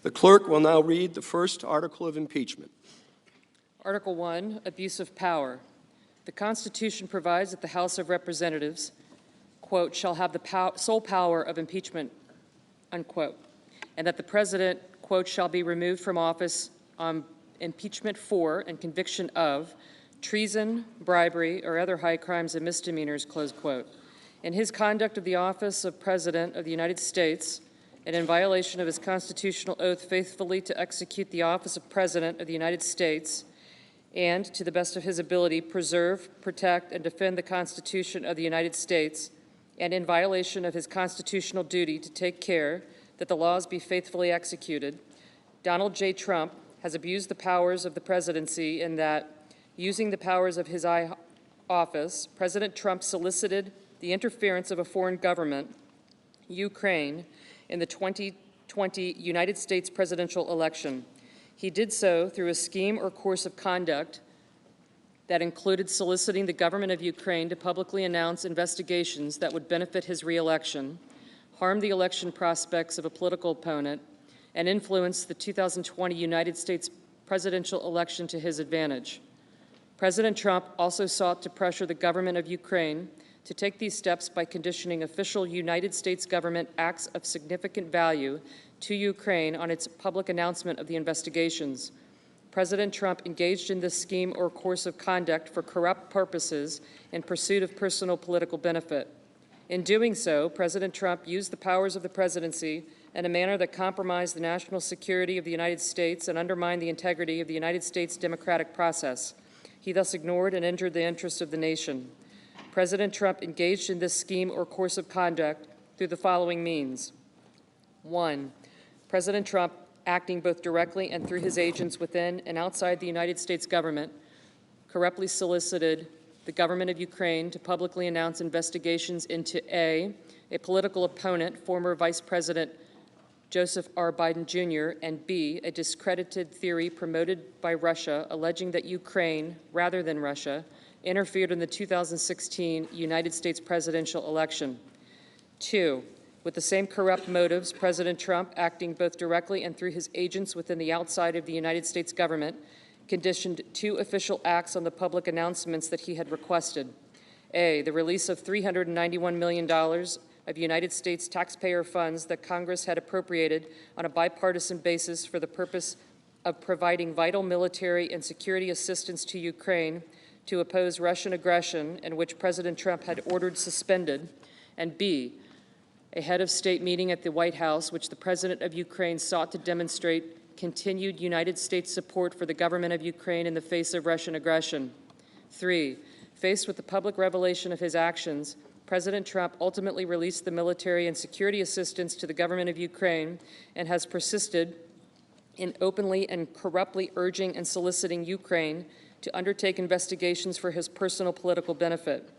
The clerk will now read the first article of impeachment. Article 1, Abuse of Power. The Constitution provides that the House of Representatives, quote, shall have the sole power of impeachment, unquote, and that the President, quote, shall be removed from office on impeachment for and conviction of treason, bribery, or other high crimes and misdemeanors, close quote. In his conduct of the office of President of the United States, and in violation of his constitutional oath faithfully to execute the office of President of the United States, and, to the best of his ability, preserve, protect, and defend the Constitution of the United States, and in violation of his constitutional duty to take care that the laws be faithfully executed, Donald J. Trump has abused the powers of the presidency in that, using the powers of his office, President Trump solicited the interference of a foreign government, Ukraine, in the 2020 United States presidential election. He did so through a scheme or course of conduct that included soliciting the government of Ukraine to publicly announce investigations that would benefit his re-election, harm the election prospects of a political opponent, and influence the 2020 United States presidential election to his advantage. President Trump also sought to pressure the government of Ukraine to take these steps by conditioning official United States government acts of significant value to Ukraine on its public announcement of the investigations. President Trump engaged in this scheme or course of conduct for corrupt purposes in pursuit of personal political benefit. In doing so, President Trump used the powers of the presidency in a manner that compromised the national security of the United States and undermined the integrity of the United States democratic process. He thus ignored and injured the interests of the nation. President Trump engaged in this scheme or course of conduct through the following means. 1. President Trump, acting both directly and through his agents within and outside the United States government, corruptly solicited the government of Ukraine to publicly announce investigations into A, political opponent, former Vice President Joseph R. Biden Jr., and B, a discredited theory promoted by Russia alleging that Ukraine, rather than Russia, interfered in the 2016 United States presidential election. 2, with the same corrupt motives, President Trump, acting both directly and through his agents within the outside of the United States government, conditioned 2 official acts on the public announcements that he had requested. A, the release of $391 million of United States taxpayer funds that Congress had appropriated on a bipartisan basis for the purpose of providing vital military and security assistance to Ukraine to oppose Russian aggression, and which President Trump had ordered suspended. And B, a head of state meeting at the White House, which the President of Ukraine sought to demonstrate continued United States support for the government of Ukraine in the face of Russian aggression. 3, faced with the public revelation of his actions, President Trump ultimately released the military and security assistance to the government of Ukraine and has persisted in openly and corruptly urging and soliciting Ukraine to undertake investigations for his personal political benefit.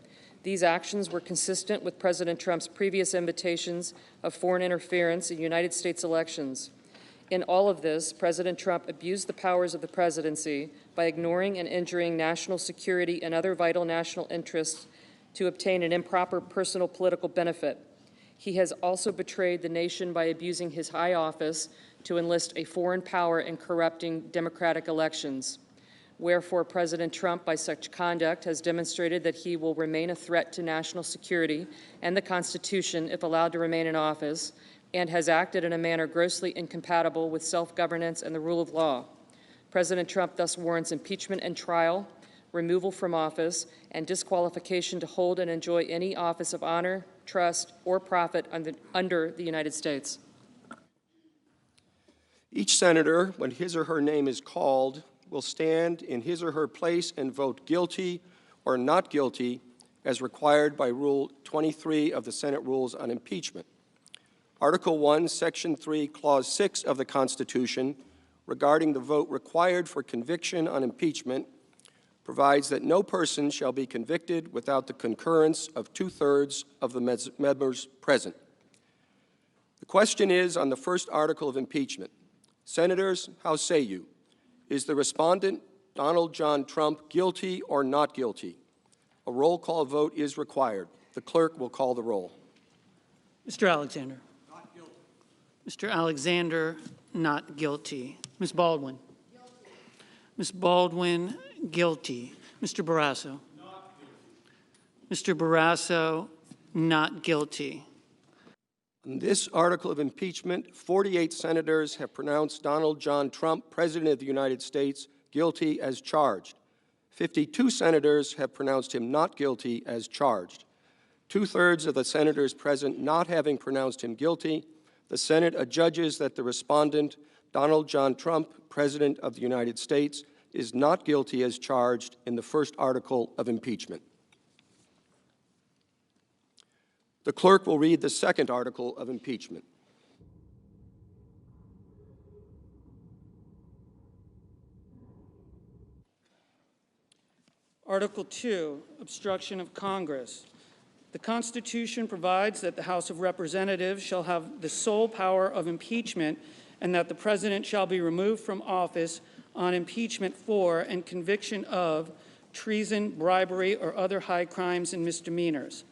These actions were consistent with President Trump's previous invitations of foreign interference in United States elections. In all of this, President Trump abused the powers of the presidency by ignoring and injuring national security and other vital national interests to obtain an improper personal political benefit. He has also betrayed the nation by abusing his high office to enlist a foreign power in corrupting democratic elections. Wherefore, President Trump, by such conduct, has demonstrated that he will remain a threat to national security and the Constitution if allowed to remain in office, and has acted in a manner grossly incompatible with self-governance and the rule of law. President Trump thus warrants impeachment and trial, removal from office, and disqualification to hold and enjoy any office of honor, trust, or profit under the United States. Each senator, when his or her name is called, will stand in his or her place and vote guilty or not guilty as required by Rule 23 of the Senate Rules on Impeachment. Article 1, Section 3, Clause 6 of the Constitution, regarding the vote required for conviction on impeachment, provides that no person shall be convicted without the concurrence of 2/3 of the members present. The question is on the first article of impeachment. Senators, how say you? Is the respondent, Donald John Trump, guilty or not guilty? A roll call vote is required. The clerk will call the roll. Mr. Alexander. Not guilty. Mr. Alexander, not guilty. Ms. Baldwin. Guilty. Ms. Baldwin, guilty. Mr. Barrasso. Not guilty. Mr. Barrasso, not guilty. On this article of impeachment, 48 senators have pronounced Donald John Trump, President of the United States, guilty as charged. 52 senators have pronounced him not guilty as charged. 2/3 of the senators present not having pronounced him guilty, the Senate adjudges that the respondent, Donald John Trump, President of the United States, is not guilty as charged in the first article of impeachment. The clerk will read the second article of impeachment. Article 2, Obstruction of Congress. The Constitution provides that the House of Representatives shall have the sole power of impeachment and that the President shall be removed from office on impeachment for and conviction of treason, bribery, or other high crimes and misdemeanors.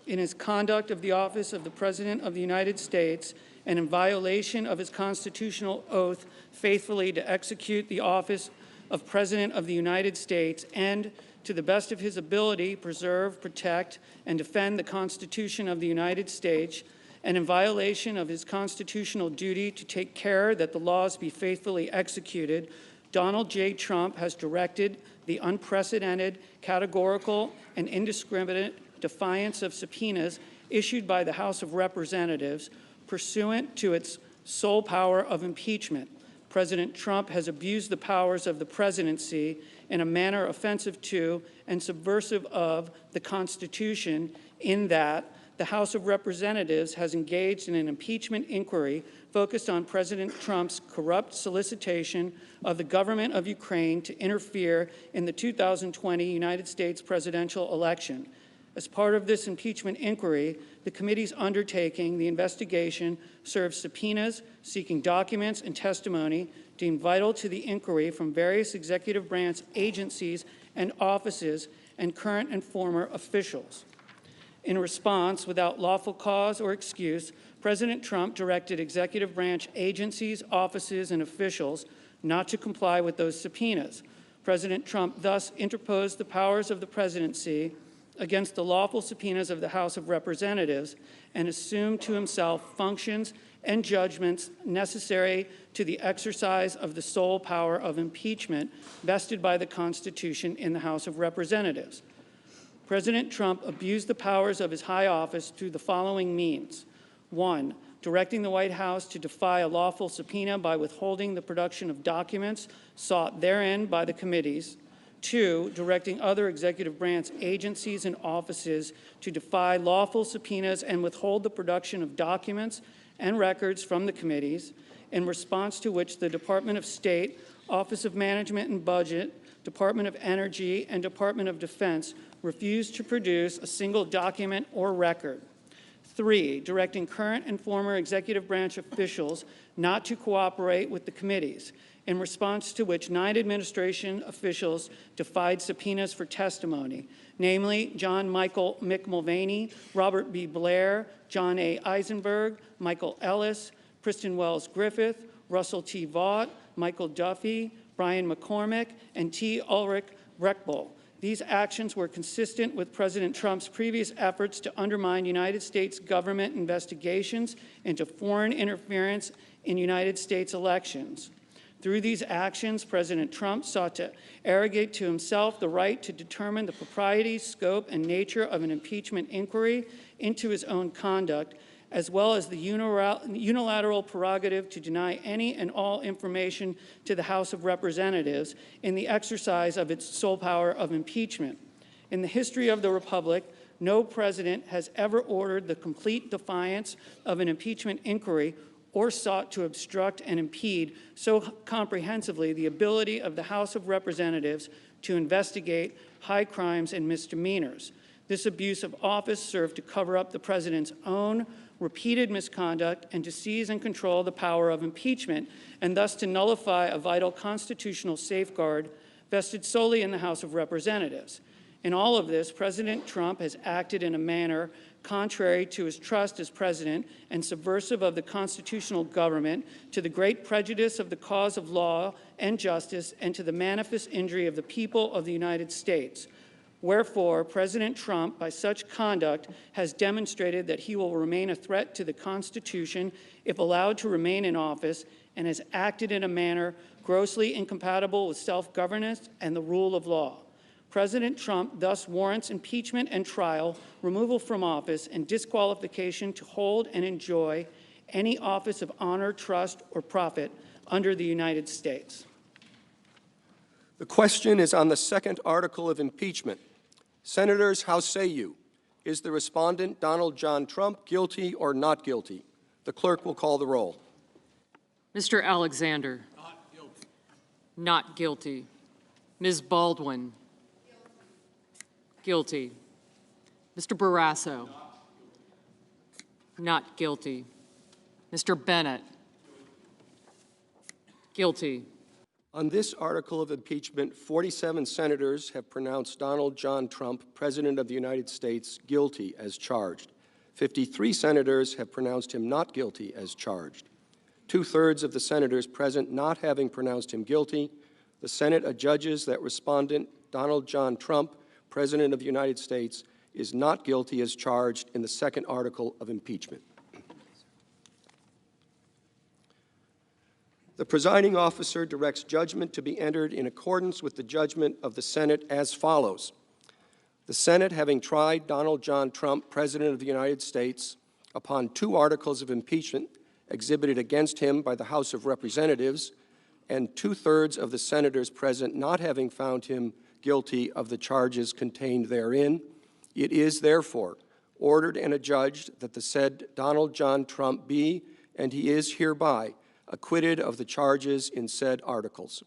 In his conduct of the office of the President of the United States and in violation of his constitutional oath faithfully to execute the office of President of the United States and, to the best of his ability, preserve, protect, and defend the Constitution of the United States, and in violation of his constitutional duty to take care that the laws be faithfully executed, Donald J. Trump has directed the unprecedented, categorical, and indiscriminate defiance of subpoenas issued by the House of Representatives pursuant to its sole power of impeachment. President Trump has abused the powers of the presidency in a manner offensive to and subversive of the Constitution, in that the House of Representatives has engaged in an impeachment inquiry focused on President Trump's corrupt solicitation of the government of Ukraine to interfere in the 2020 United States presidential election. As part of this impeachment inquiry, the committee's undertaking the investigation serves subpoenas seeking documents and testimony deemed vital to the inquiry from various executive branch agencies and offices and current and former officials. In response, without lawful cause or excuse, President Trump directed executive branch agencies, offices, and officials not to comply with those subpoenas. President Trump thus interposed the powers of the presidency against the lawful subpoenas of the House of Representatives and assumed to himself functions and judgments necessary to the exercise of the sole power of impeachment vested by the Constitution in the House of Representatives. President Trump abused the powers of his high office through the following means. 1, directing the White House to defy a lawful subpoena by withholding the production of documents sought therein by the committees. 2, directing other executive branch agencies and offices to defy lawful subpoenas and withhold the production of documents and records from the committees, in response to which the Department of State, Office of Management and Budget, Department of Energy, and Department of Defense refused to produce a single document or record. 3, directing current and former executive branch officials not to cooperate with the committees, in response to which 9 administration officials defied subpoenas for testimony, namely John Michael Mick Mulvaney, Robert B. Blair, John A. Eisenberg, Michael Ellis, Kristen Wells Griffith, Russell T. Vaught, Michael Duffy, Brian McCormick, and T. Ulrich Breckbull. These actions were consistent with President Trump's previous efforts to undermine United States government investigations into foreign interference in United States elections. Through these actions, President Trump sought to arrogate to himself the right to determine the propriety, scope, and nature of an impeachment inquiry into his own conduct, as well as the unilateral prerogative to deny any and all information to the House of Representatives in the exercise of its sole power of impeachment. In the history of the Republic, no president has ever ordered the complete defiance of an impeachment inquiry or sought to obstruct and impede so comprehensively the ability of the House of Representatives to investigate high crimes and misdemeanors. This abuse of office served to cover up the president's own repeated misconduct and to seize and control the power of impeachment, and thus to nullify a vital constitutional safeguard vested solely in the House of Representatives. In all of this, President Trump has acted in a manner contrary to his trust as president and subversive of the constitutional government, to the great prejudice of the cause of law and justice, and to the manifest injury of the people of the United States. Wherefore, President Trump, by such conduct, has demonstrated that he will remain a threat to the Constitution if allowed to remain in office, and has acted in a manner grossly incompatible with self-governance and the rule of law. President Trump thus warrants impeachment and trial, removal from office, and disqualification to hold and enjoy any office of honor, trust, or profit under the United States. The question is on the second article of impeachment. Senators, how say you? Is the respondent, Donald John Trump, guilty or not guilty? The clerk will call the roll. Mr. Alexander. Not guilty. Not guilty. Ms. Baldwin. Guilty. Mr. Barrasso. Not guilty. Mr. Bennett. Guilty. On this article of impeachment, 47 senators have pronounced Donald John Trump, President of the United States, guilty as charged. 53 senators have pronounced him not guilty as charged. 2/3 of the senators present not having pronounced him guilty, the Senate adjudges that respondent Donald John Trump, President of the United States, is not guilty as charged in the second article of impeachment. The presiding officer directs judgment to be entered in accordance with the judgment of the Senate as follows. The Senate, having tried Donald John Trump, President of the United States, upon 2 articles of impeachment exhibited against him by the House of Representatives, and 2/3 of the senators present not having found him guilty of the charges contained therein, it is therefore ordered and adjudged that the said Donald John Trump be, and he is hereby, acquitted of the charges in said articles.